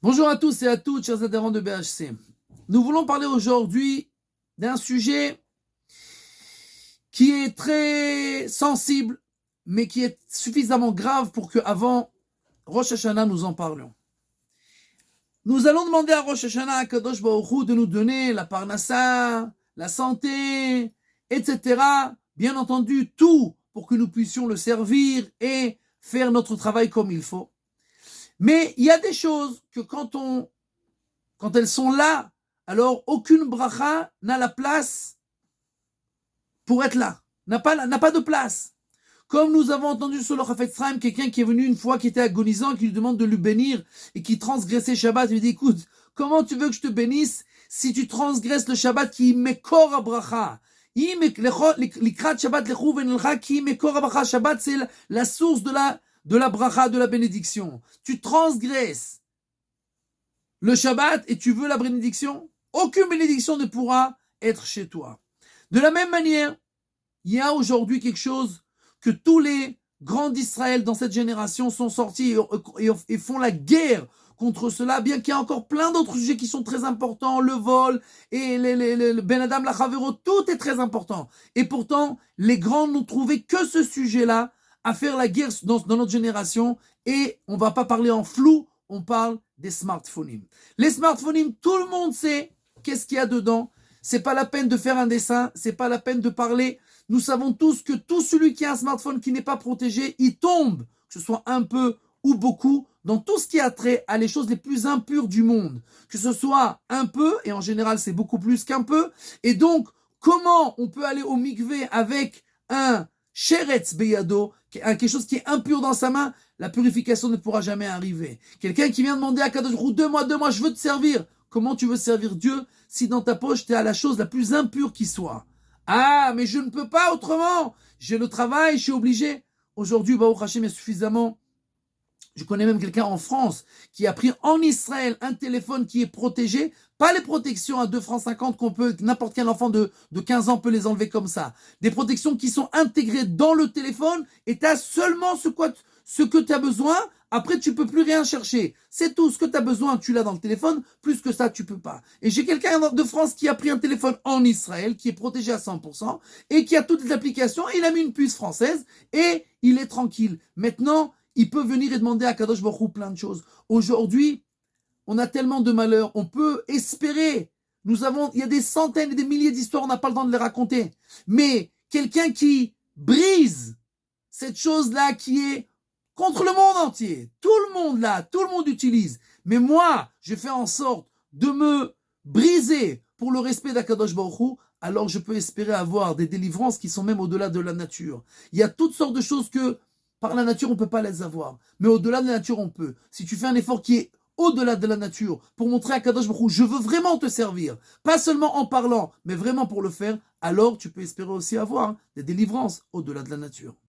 Bonjour à tous et à toutes, chers adhérents de BHC. Nous voulons parler aujourd'hui d'un sujet qui est très sensible, mais qui est suffisamment grave pour qu'avant Rosh Hashanah, nous en parlions. Nous allons demander à Rosh Hashanah, à Kadosh Baruch Hu, de nous donner la parnassa, la santé, etc. Bien entendu, tout pour que nous puissions le servir et faire notre travail comme il faut. Mais il y a des choses que quand elles sont là, alors aucune bracha n'a la place pour être là, n'a pas de place. Comme nous avons entendu sur le Chafetz Chaim, quelqu'un qui est venu une fois, qui était agonisant, qui lui demande de lui bénir et qui transgressait Shabbat, il lui dit, écoute, comment tu veux que je te bénisse si tu transgresses le Shabbat qui mekor bracha? L'ikrat Shabbat lechu venelcha qui mekor bracha. Shabbat, c'est la source de la bracha, de la bénédiction. Tu transgresses le Shabbat et tu veux la bénédiction? Aucune bénédiction ne pourra être chez toi. De la même manière, il y a aujourd'hui quelque chose que tous les grands d'Israël dans cette génération sont sortis et font la guerre contre cela, bien qu'il y ait encore plein d'autres sujets qui sont très importants, le vol et le Ben Adam la Chavero, tout est très important. Et pourtant, les grands n'ont trouvé que ce sujet-là à faire la guerre dans notre génération, et on ne va pas parler en flou, on parle des smartphones. Les smartphones, tout le monde sait qu'est-ce qu'il y a dedans. C'est pas la peine de faire un dessin, c'est pas la peine de parler. Nous savons tous que tout celui qui a un smartphone qui n'est pas protégé, il tombe, que ce soit un peu ou beaucoup, dans tout ce qui a trait à les choses les plus impures du monde. Que ce soit un peu, et en général c'est beaucoup plus qu'un peu. Et donc, comment on peut aller au mikvé avec un sheretz beyado, quelque chose qui est impur dans sa main? La purification ne pourra jamais arriver. Quelqu'un qui vient demander à Kadosh Baruch Hu, 2 mois, je veux te servir. Comment tu veux servir Dieu si dans ta poche tu as la chose la plus impure qui soit? Ah, mais je ne peux pas autrement. J'ai le travail, je suis obligé. Aujourd'hui, Baruch Hashem, il y a suffisamment. Je connais même quelqu'un en France qui a pris en Israël un téléphone qui est protégé. Pas les protections à 2 francs 50 qu'on peut, n'importe quel enfant de 15 ans peut les enlever comme ça. Des protections qui sont intégrées dans le téléphone et tu as seulement ce que tu as besoin. Après, tu peux plus rien chercher. C'est tout. Ce que tu as besoin, tu l'as dans le téléphone. Plus que ça, tu peux pas. Et j'ai quelqu'un de France qui a pris un téléphone en Israël, qui est protégé à 100%, et qui a toutes les applications, et il a mis une puce française, et il est tranquille. Maintenant, il peut venir et demander à Kadosh Baruch Hu plein de choses. Aujourd'hui, on a tellement de malheurs. On peut espérer. Il y a des centaines et des milliers d'histoires, on n'a pas le temps de les raconter. Mais quelqu'un qui brise cette chose-là qui est contre le monde entier. Tout le monde utilise. Mais moi, je fais en sorte de me briser pour le respect d'Akadosh Baruch Hu, alors je peux espérer avoir des délivrances qui sont même au-delà de la nature. Il y a toutes sortes de choses que, par la nature, on ne peut pas les avoir. Mais au-delà de la nature, on peut. Si tu fais un effort qui est au-delà de la nature, pour montrer à Kadosh Baruch Hu, je veux vraiment te servir, pas seulement en parlant, mais vraiment pour le faire, alors tu peux espérer aussi avoir des délivrances au-delà de la nature.